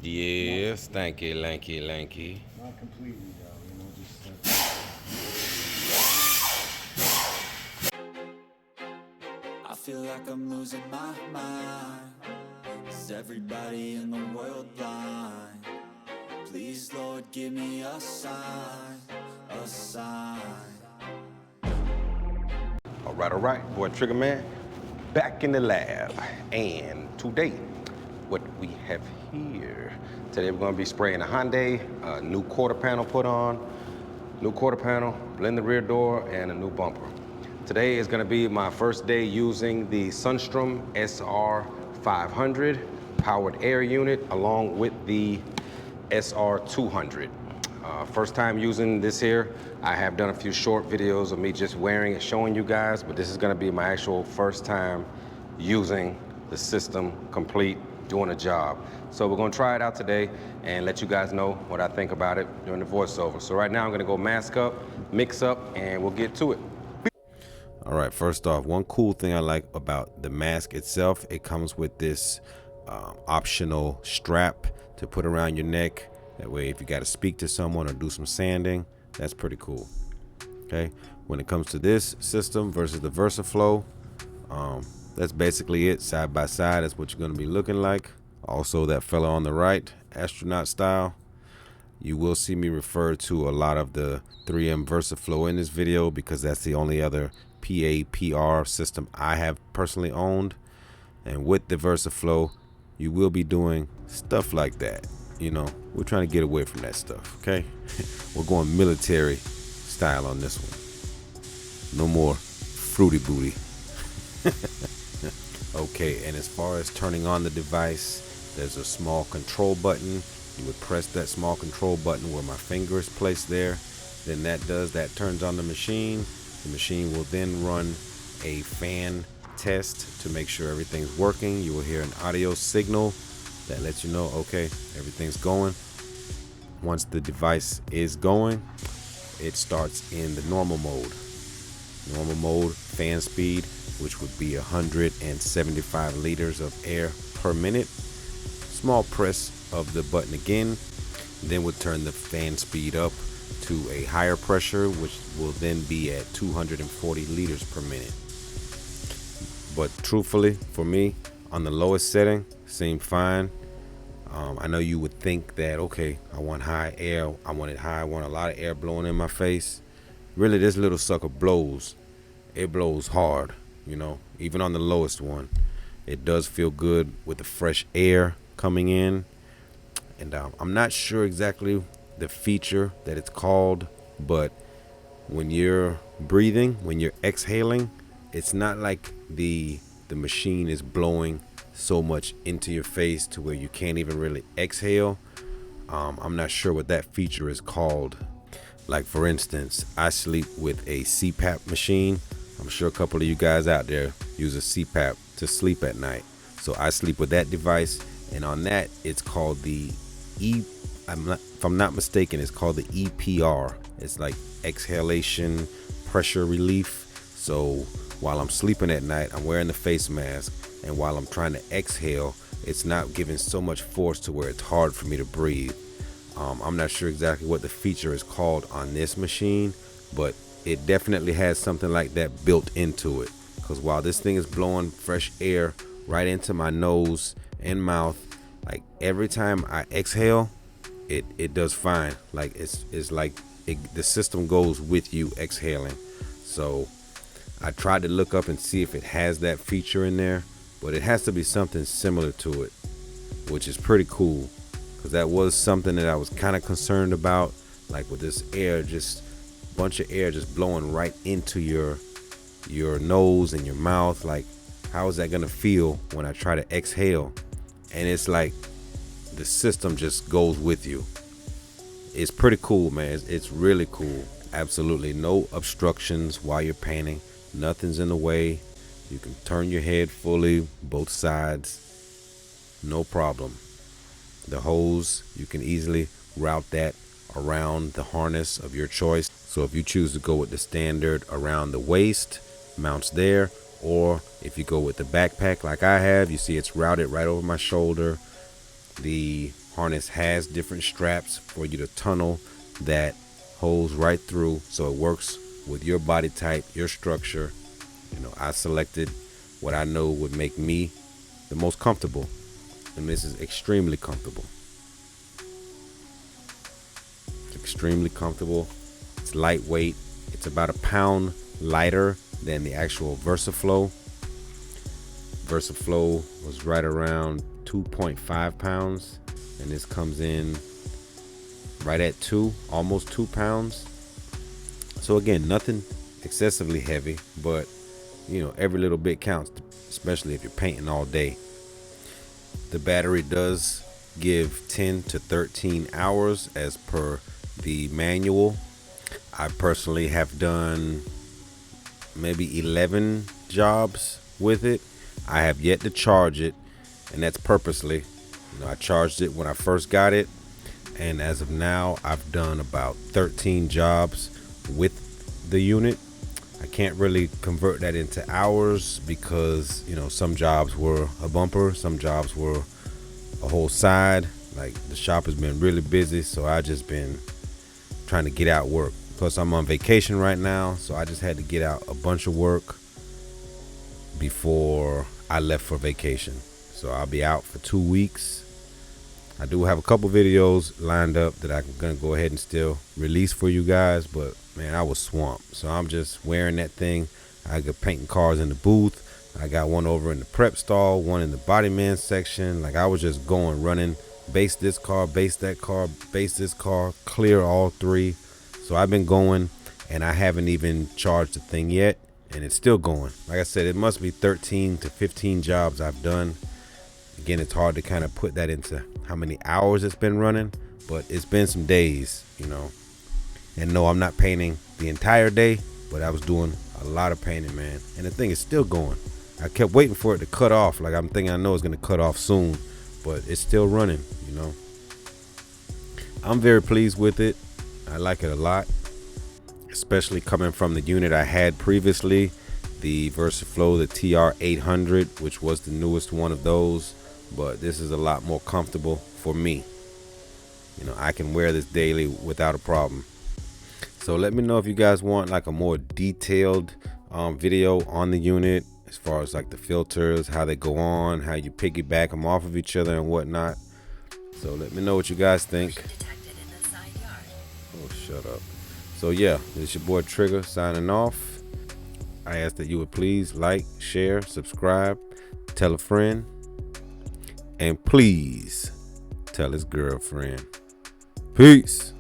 Yes, thank you, lanky. Not completely though, just I feel like I'm losing my mind. Is everybody in the world blind? Please, Lord, give me a sign, a sign. All right, boy Trigger Man, back in the lab. And today, what we have here, today we're gonna be spraying a Hyundai, a new quarter panel put on, new quarter panel, blend the rear door, and a new bumper. Today is gonna be my first day using the Sundström SR 500 powered air unit along with the SR 200. First time using this here. I have done a few short videos of me just wearing it, showing you guys, but this is gonna be my actual first time using the system complete, doing a job. So we're gonna try it out today and let you guys know what I think about it during the voiceover. So right now I'm gonna go mask up, mix up, and we'll get to it. All right, first off, one cool thing I like about the mask itself, it comes with this optional strap to put around your neck. That way, if you got to speak to someone or do some sanding, that's pretty cool. Okay, when it comes to this system versus the VersaFlow, that's basically it. Side by side, that's what you're going to be looking like. Also, that fella on the right, astronaut style. You will see me refer to a lot of the 3M VersaFlow in this video because that's the only other PAPR system I have personally owned. And with the VersaFlow, you will be doing stuff like that. We're trying to get away from that stuff, okay? We're going military style on this one. No more fruity booty. Okay, and as far as turning on the device, there's a small control button. You would press that small control button where my finger is placed there. Then that turns on the machine. The machine will then run a fan test to make sure everything's working. You will hear an audio signal that lets you know, okay, everything's going. Once the device is going, it starts in the normal mode. Normal mode, fan speed, which would be 175 liters of air per minute. Small press of the button again, then would turn the fan speed up to a higher pressure, which will then be at 240 liters per minute. But truthfully, for me, on the lowest setting, seemed fine. I know you would think that, okay, I want high air, I want it high, I want a lot of air blowing in my face. Really, this little sucker blows. It blows hard, even on the lowest one. It does feel good with the fresh air coming in. And I'm not sure exactly the feature that it's called, but when you're breathing, when you're exhaling, it's not like the machine is blowing so much into your face to where you can't even really exhale. I'm not sure what that feature is called. Like, for instance, I sleep with a CPAP machine. I'm sure a couple of you guys out there use a CPAP to sleep at night. So I sleep with that device, and on that, it's called the if I'm not mistaken, it's called the EPR. It's like exhalation pressure relief. So while I'm sleeping at night, I'm wearing the face mask, and while I'm trying to exhale, it's not giving so much force to where it's hard for me to breathe. I'm not sure exactly what the feature is called on this machine, but it definitely has something like that built into it. Because while this thing is blowing fresh air right into my nose and mouth, like every time I exhale, it does fine. Like it's like the system goes with you exhaling. So I tried to look up and see if it has that feature in there, but it has to be something similar to it, which is pretty cool, because that was something that I was kind of concerned about, like with this air, just bunch of air just blowing right into your nose and your mouth. Like, how is that gonna feel when I try to exhale? And it's like the system just goes with you. It's pretty cool, man. It's really cool. Absolutely no obstructions while you're painting. Nothing's in the way. You can turn your head fully, both sides, no problem. The hose, you can easily route that around the harness of your choice. So if you choose to go with the standard around the waist, mounts there, or if you go with the backpack like I have, you see it's routed right over my shoulder. The harness has different straps for you to tunnel that holes right through, so it works with your body type, your structure. I selected what I know would make me the most comfortable, and this is extremely comfortable. It's extremely comfortable. It's lightweight. It's about a pound lighter than the actual VersaFlow. VersaFlow was right around 2.5 pounds, and this comes in right at almost 2 pounds. So again, nothing excessively heavy, but every little bit counts, especially if you're painting all day. The battery does give 10 to 13 hours as per the manual. I personally have done maybe 11 jobs with it. I have yet to charge it, and that's purposely. I charged it when I first got it, and as of now I've done about 13 jobs with the unit. I can't really convert that into hours because some jobs were a bumper, some jobs were a whole side. Like, the shop has been really busy, so I just been trying to get out work. Plus I'm on vacation right now, so I just had to get out a bunch of work before I left for vacation. So I'll be out for 2 weeks. I do have a couple videos lined up that I'm gonna go ahead and still release for you guys, but man, I was swamped. So I'm just wearing that thing. I got painting cars in the booth. I got one over in the prep stall, one in the body man section. Like, I was just going, running, base this car, base that car, base this car, clear all three. So I've been going, and I haven't even charged the thing yet, and it's still going. Like I said, it must be 13 to 15 jobs I've done. Again, it's hard to kind of put that into how many hours it's been running, but it's been some days, And no, I'm not painting the entire day, but I was doing a lot of painting, man. And the thing is still going. I kept waiting for it to cut off. Like, I'm thinking I know it's going to cut off soon, but it's still running, I'm very pleased with it. I like it a lot, especially coming from the unit I had previously, the VersaFlow, the TR800, which was the newest one of those. But this is a lot more comfortable for me. I can wear this daily without a problem. So let me know if you guys want like a more detailed video on the unit, as far as like the filters, how they go on, how you piggyback them off of each other and whatnot. So let me know what you guys think. Oh, shut up. So yeah, this is your boy Trigger signing off. I ask that you would please like, share, subscribe, tell a friend, and please tell his girlfriend. Peace.